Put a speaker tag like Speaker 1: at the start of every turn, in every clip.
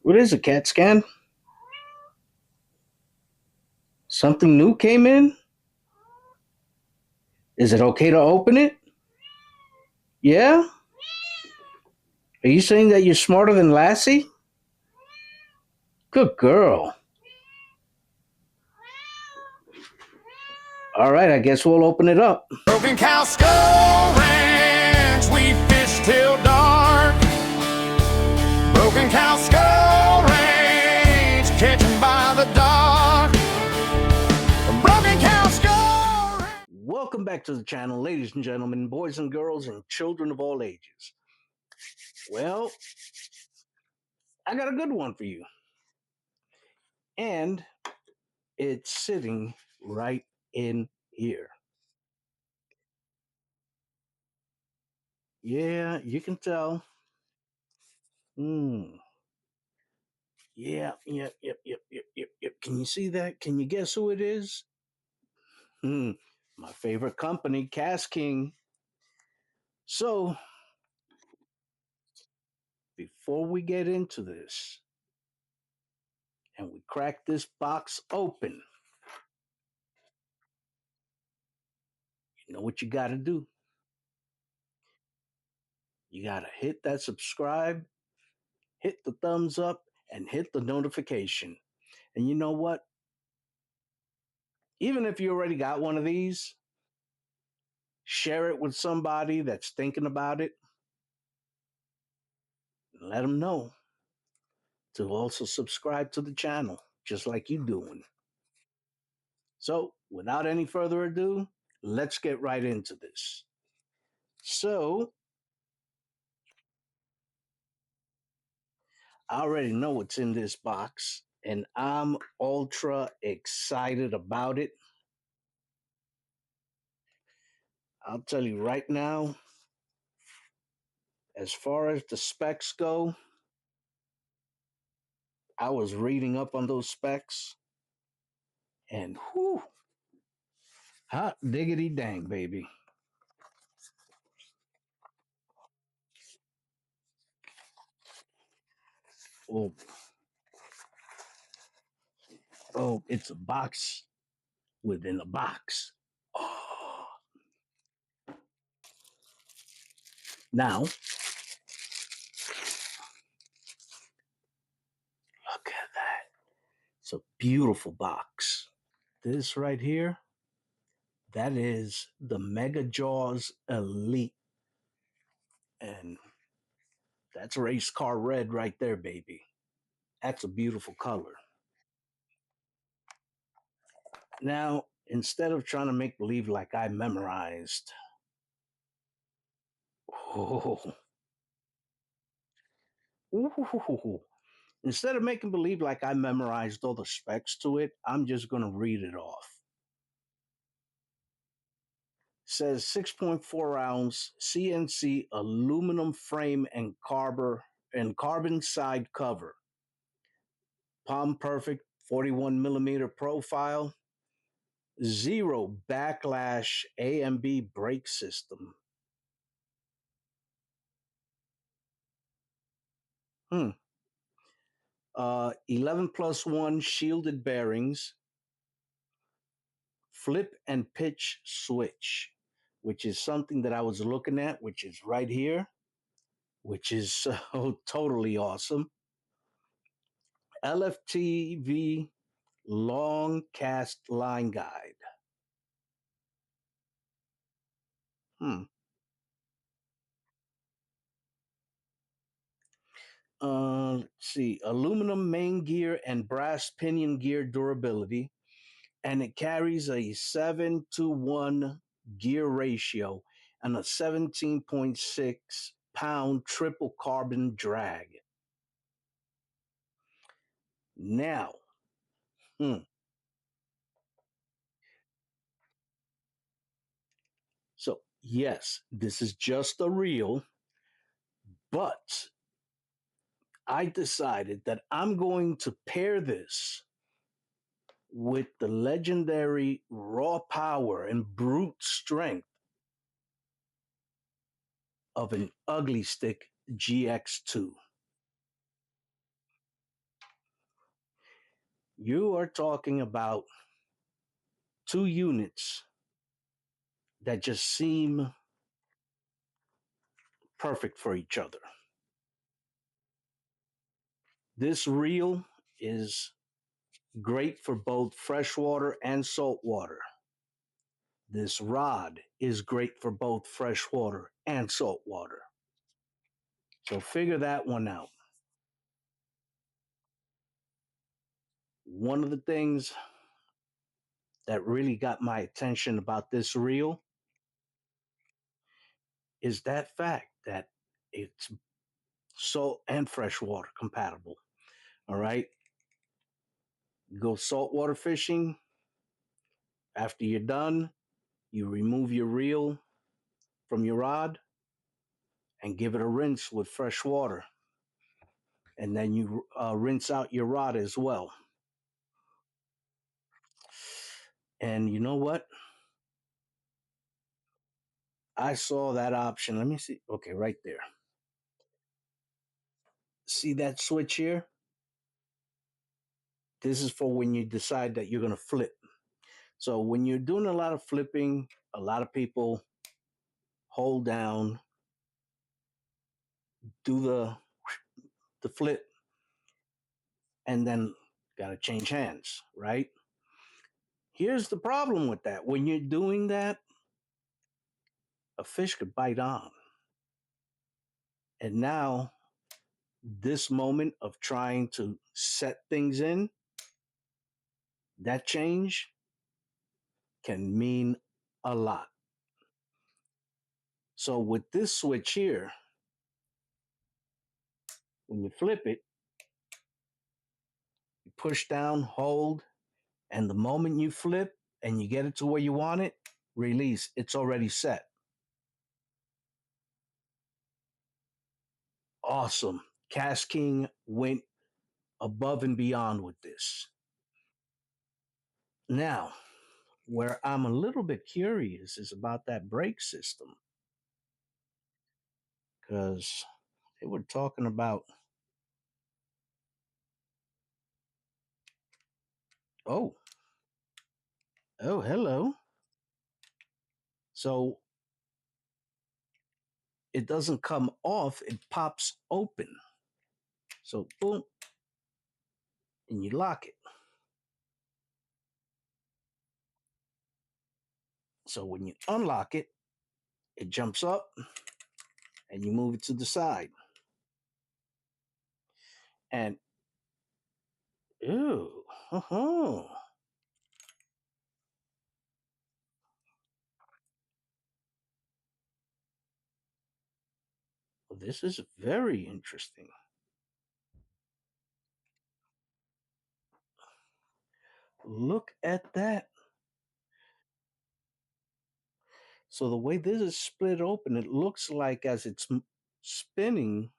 Speaker 1: What is it, CAT scan? Something new came in? Is it okay to open it? Yeah? Are you saying that you're smarter than Lassie? Good girl. All right, I guess we'll open it up.
Speaker 2: Broken Cow Skull Ranch, we fish till dark. Broken Cow Skull Ranch, catching by the dock. Broken Cow Skull Ranch.
Speaker 1: Welcome back to the channel, ladies and gentlemen, boys and girls, and children of all ages. Well, I got a good one for you. And it's sitting right in here. Yeah, you can tell. Hmm. Yep. Can you see that? Can you guess who it is? My favorite company, KastKing. So, before we get into this and we crack this box open, you know what you got to do? You got to hit that subscribe, hit the thumbs up, and hit the notification. And you know what? Even if you already got one of these, share it with somebody that's thinking about it and let them know to also subscribe to the channel, just like you doing. So, without any further ado, let's get right into this. So, I already know what's in this box, and I'm ultra excited about it. I'll tell you right now, as far as the specs go, I was reading up on those specs, and whew, hot diggity dang, baby. Oh, oh, it's a box within a box. Oh. Now, look at that. It's a beautiful box. This right here, that is the MegaJaws Elite. And that's race car red right there, baby. That's a beautiful color. Now, instead of trying to make believe like I memorized, oh, ooh, instead of making believe like I memorized all the specs to it, I'm just going to read it off. Says 6.4 ounce CNC aluminum frame and carbon side cover. Palm perfect 41 millimeter profile. Zero backlash AMB brake system. 11 plus 1 shielded bearings. Flip and pitch switch, which is something that I was looking at, which is right here, which is so totally awesome. LFTV long cast line guide. Hmm. Let's see. Aluminum main gear and brass pinion gear durability, and it carries a 7-to-1 gear ratio and a 17.6-pound triple carbon drag. Now, hmm, so yes, this is just a reel, but I decided that I'm going to pair this with the legendary raw power and brute strength of an Ugly Stick GX2. You are talking about two units that just seem perfect for each other. This reel is great for both freshwater and saltwater. This rod is great for both freshwater and saltwater. So figure that one out. One of the things that really got my attention about this reel is that fact that it's salt and freshwater compatible. All right. You go saltwater fishing. After you're done, you remove your reel from your rod and give it a rinse with fresh water. And then you rinse out your rod as well. And you know what? I saw that option. Let me see. Okay, right there. See that switch here? This is for when you decide that you're going to flip. So when you're doing a lot of flipping, a lot of people hold down, do the flip, and then got to change hands, right? Here's the problem with that. When you're doing that, a fish could bite on. And now, this moment of trying to set things in, that change can mean a lot. So, with this switch here, when you flip it, you push down, hold, and the moment you flip and you get it to where you want it, release. It's already set. Awesome. KastKing went above and beyond with this. Now, where I'm a little bit curious is about that brake system. Because they were talking about, oh, oh, hello. So it doesn't come off, it pops open. So boom, and you lock it. So when you unlock it, it jumps up and you move it to the side. And ooh, oh, well, this is very interesting. Look at that. So the way this is split open, it looks like as it's spinning,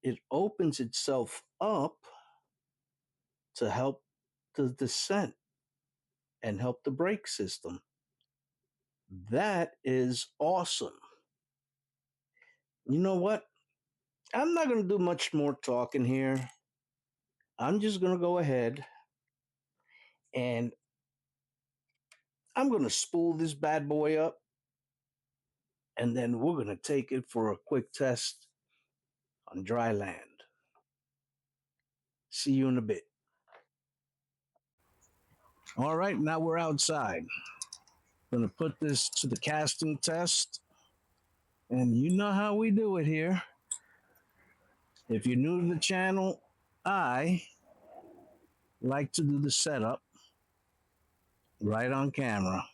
Speaker 1: it opens itself up to help the descent and help the brake system. That is awesome. You know what? I'm not going to do much more talking here. I'm just going to go ahead and I'm going to spool this bad boy up and then we're going to take it for a quick test on dry land. See you in a bit. All right, now we're outside. Going to put this to the casting test. And you know how we do it here. If you're new to the channel, I like to do the setup right on camera.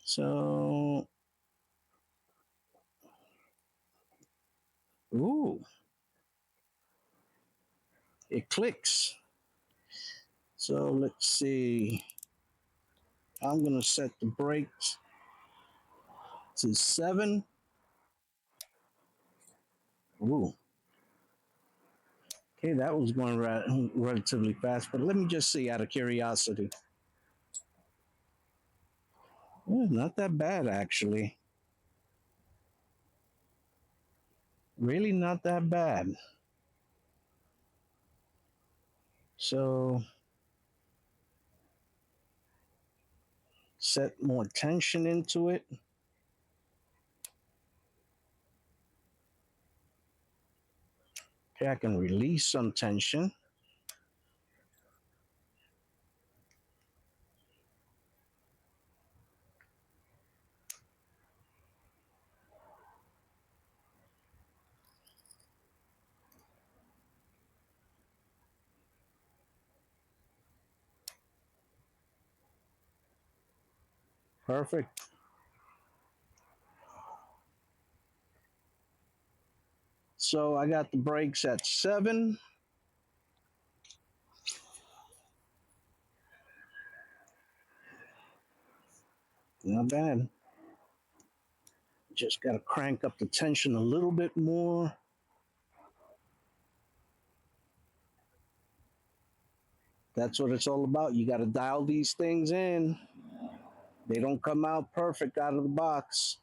Speaker 1: So, ooh, it clicks. So let's see. I'm going to set the brakes to 7. Ooh. Okay, that was going relatively fast, but let me just see out of curiosity. Not that bad, actually. Really not that bad. So set more tension into it. Okay, I can release some tension. Perfect. So I got the brakes at 7. Not bad. Just got to crank up the tension a little bit more. That's what it's all about. You got to dial these things in. They don't come out perfect out of the box.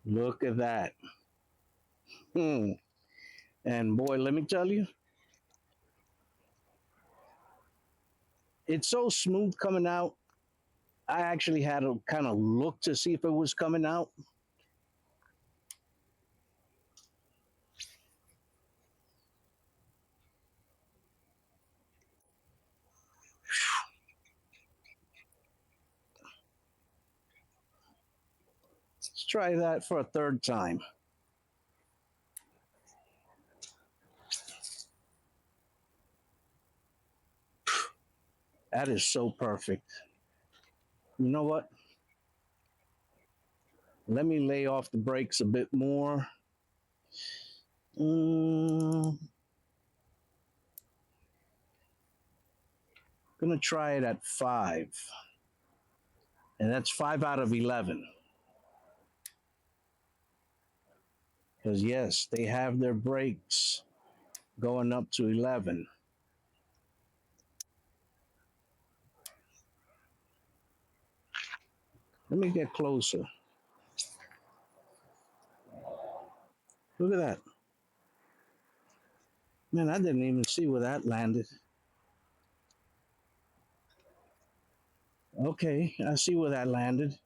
Speaker 1: Look at that. Hmm. And boy, let me tell you, it's so smooth coming out. I actually had to kind of look to see if it was coming out. Let's try that for a third time. That is so perfect. You know what? Let me lay off the brakes a bit more. Mm, gonna try it at 5. And that's 5 out of 11. Because, yes, they have their brakes going up to 11. Let me get closer. Look at that. Man, I didn't even see where that landed. Okay, I see where that landed.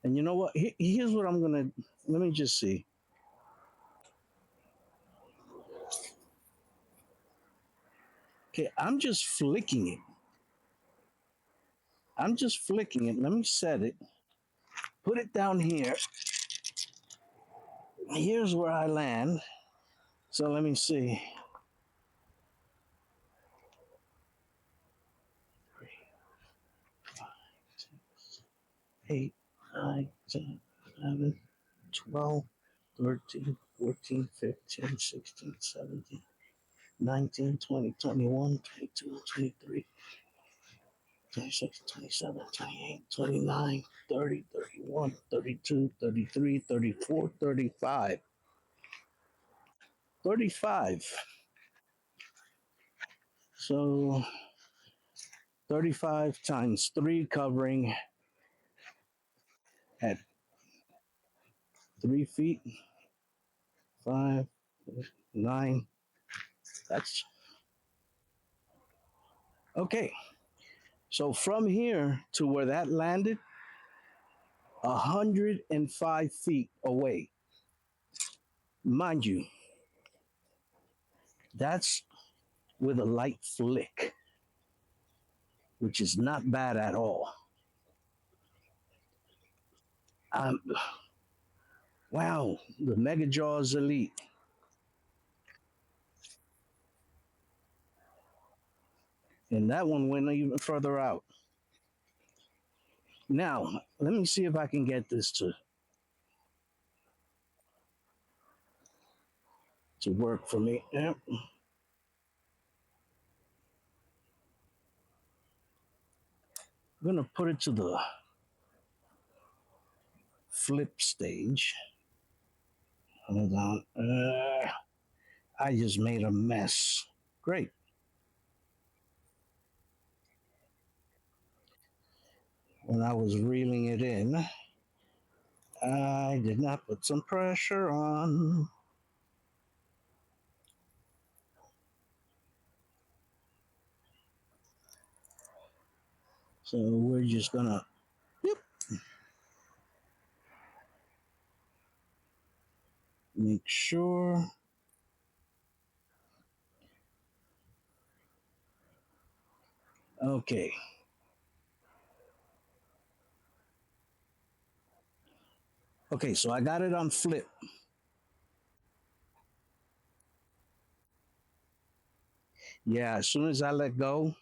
Speaker 1: And you know what? Here's what I'm going to, let me just see. Okay, I'm just flicking it. I'm just flicking it. Let me set it. Put it down here. Here's where I land. So let me see. 3, 5, 6, 8, 9, 10, 11, 12, 13, 14, 15, 16, 17, 19, 20, 21, 22, 23, 26, 27, 28, 29, 30, 31, 32, 33, 34, 35. 35. So 35 times 3 covering at 3 feet, 5, 9. That's okay. So from here to where that landed, 105 feet away. Mind you, that's with a light flick, which is not bad at all. Um, wow, the MegaJaws Elite. And that one went even further out. Now, let me see if I can get this to work for me. Yep. I'm going to put it to the flip stage. Hold on. I just made a mess. Great. when I was reeling it in, I did not put some pressure on. So we're just gonna make sure. Okay. Okay, so I got it on flip. Yeah, as soon as I let go,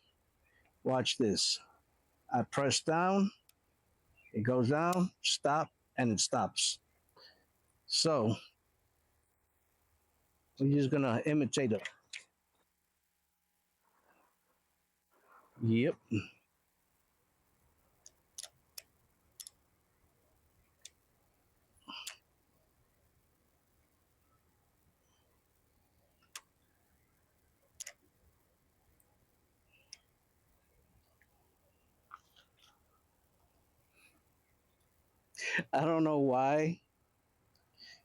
Speaker 1: watch this. I press down, it goes down, stop, and it stops. So we're just gonna imitate it. Yep. I don't know why.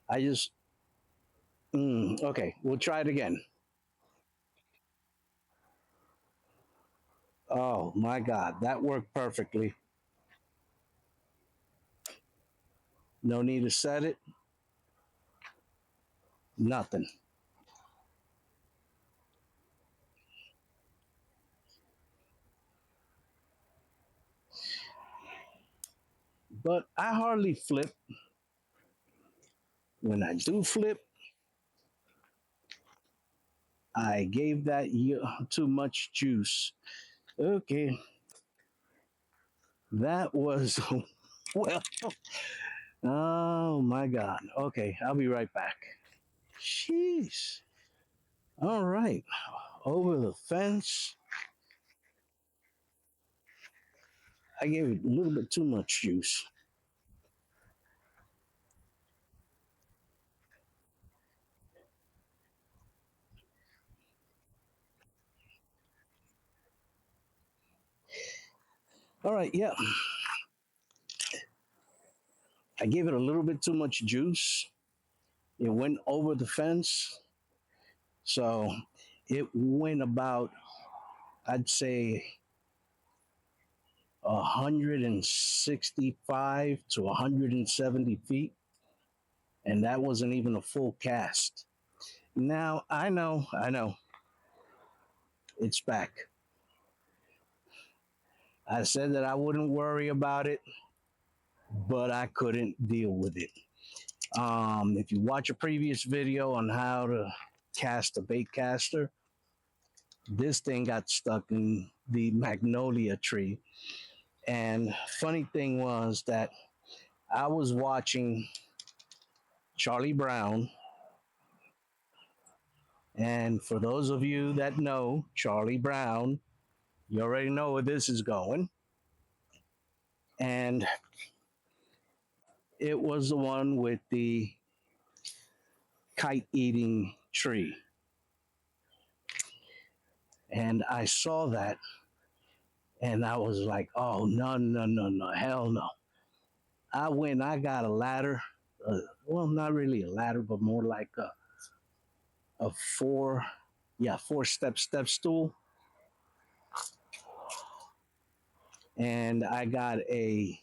Speaker 1: I just okay, we'll try it again. Oh my God, that worked perfectly. No need to set it, nothing. But I hardly flip. When I do flip, I gave that too much juice. Okay, that was well. Oh my God. Okay, I'll be right back. Jeez. All right, over the fence. I gave it a little bit too much juice. All right, yeah, I gave it a little bit too much juice. It went over the fence, so it went about, I'd say, 165 to 170 feet, and that wasn't even a full cast. Now I know, it's back. I said that I wouldn't worry about it, but I couldn't deal with it. If you watch a previous video on how to cast a bait caster, this thing got stuck in the magnolia tree. And funny thing was that I was watching Charlie Brown. And for those of you that know Charlie Brown, you already know where this is going. And it was the one with the kite eating tree. And I saw that and I was like, oh, no, no, no, no, hell no. I got a ladder. Well, not really a ladder, but more like a four, yeah, four step stool. And I got a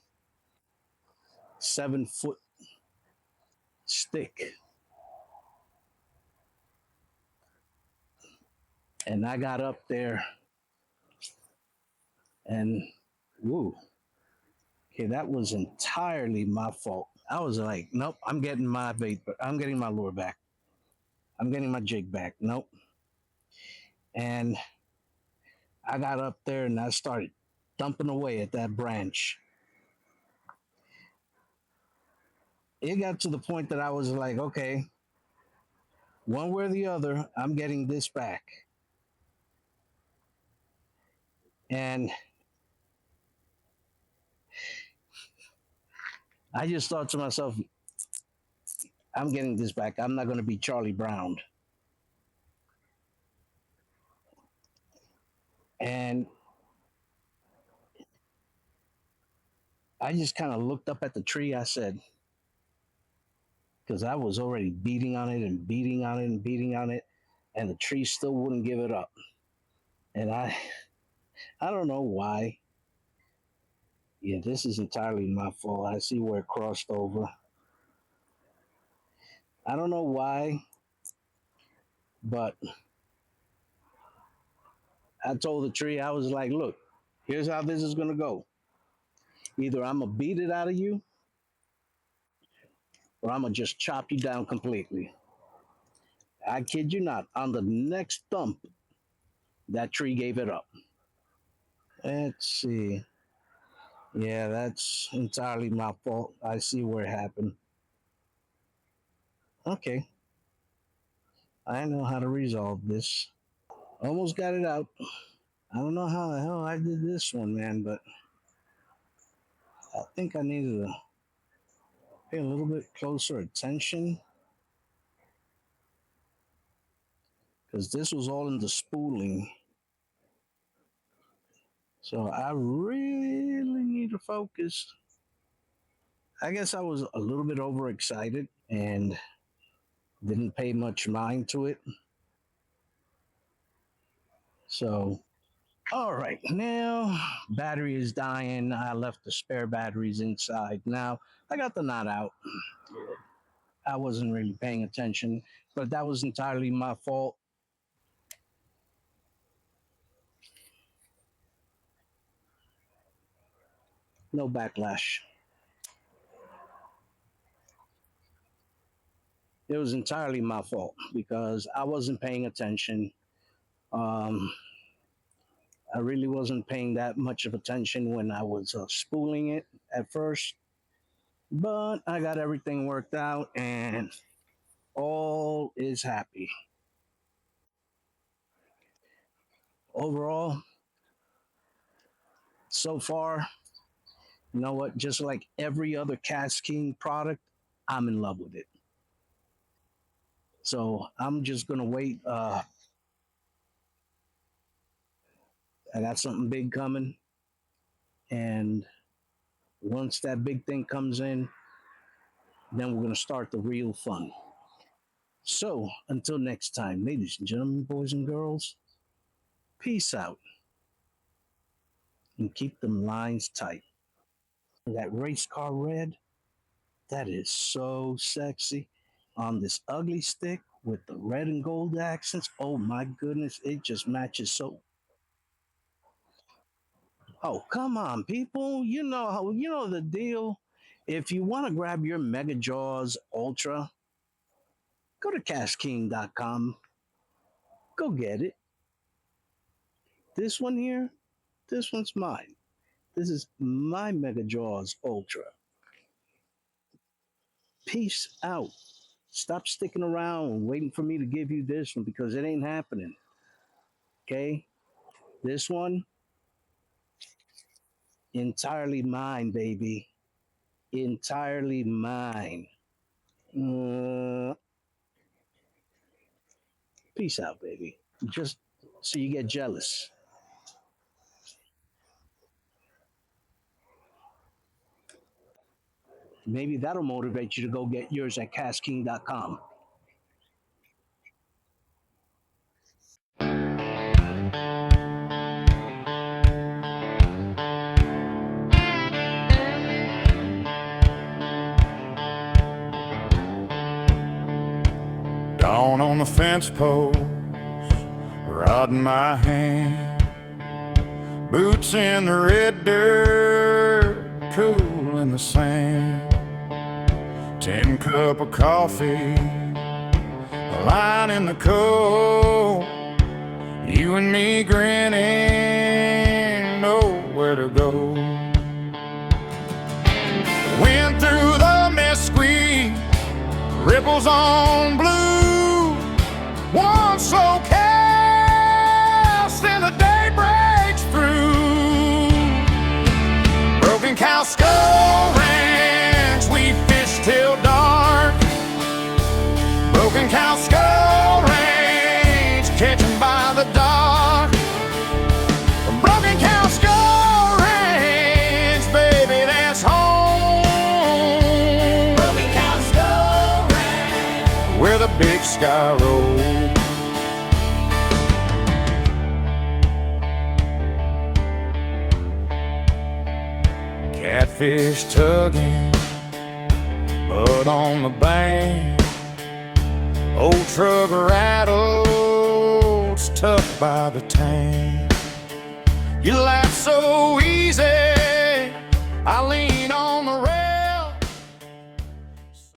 Speaker 1: 7 foot stick. And I got up there and, woo, okay, that was entirely my fault. I was like, nope, I'm getting my bait, I'm getting my lure back. I'm getting my jig back. Nope. And I got up there and I started thumping away at that branch. It got to the point that I was like, okay, one way or the other, I'm getting this back. And I just thought to myself, I'm getting this back. I'm not going to be Charlie Brown. And I just kind of looked up at the tree. I said, because I was already beating on it and beating on it and beating on it, and the tree still wouldn't give it up. And I don't know why. Yeah, this is entirely my fault. I see where it crossed over. I don't know why, but I told the tree, I was like, look, here's how this is going to go. Either I'm going to beat it out of you or I'm going to just chop you down completely. I kid you not. On the next thump, that tree gave it up. Let's see. Yeah, that's entirely my fault. I see where it happened. Okay. I know how to resolve this. Almost got it out. I don't know how the hell I did this one, man, but I think I needed to pay a little bit closer attention because this was all in the spooling. So I really need to focus. I guess I was a little bit overexcited and didn't pay much mind to it. So, all right, now battery is dying. I left the spare batteries inside. Now I got the knot out. I wasn't really paying attention, but that was entirely my fault. No backlash. It was entirely my fault because I wasn't paying attention. Um, I really wasn't paying that much of attention when I was spooling it at first, but I got everything worked out and all is happy. Overall, so far, you know what? Just like every other KastKing product, I'm in love with it. So I'm just gonna wait. I got something big coming, and once that big thing comes in, then we're gonna start the real fun. So until next time, ladies and gentlemen, boys and girls, peace out and keep them lines tight. That race car red, that is so sexy on this ugly stick with the red and gold accents. Oh my goodness, it just matches so. Oh, come on, people. You know the deal. If you want to grab your MegaJaws Ultra, go to KastKing.com. Go get it. This one here, this one's mine. This is my MegaJaws Ultra. Peace out. Stop sticking around waiting for me to give you this one because it ain't happening. Okay? This one, entirely mine, baby. Entirely mine. Uh, Peace out, baby. Just so you get jealous. Maybe that'll motivate you to go get yours at KastKing.com.
Speaker 2: Dawn on the fence post, rod in my hand, boots in the red dirt, cool in the sand. 10 cup of coffee, a line in the cold, you and me grinning, nowhere to go. Wind through the mesquite, ripples on blue, one so cast and the day breaks through. Broken Cow Skull Ranch, we fish till dark. Broken Cow Skull Ranch, catching by the dock. Broken Cow Skull Ranch, baby, that's home. sky road. Catfish tugging, mud on the bank. Old truck rattles, stuck by the tank. You laugh so easy, I lean on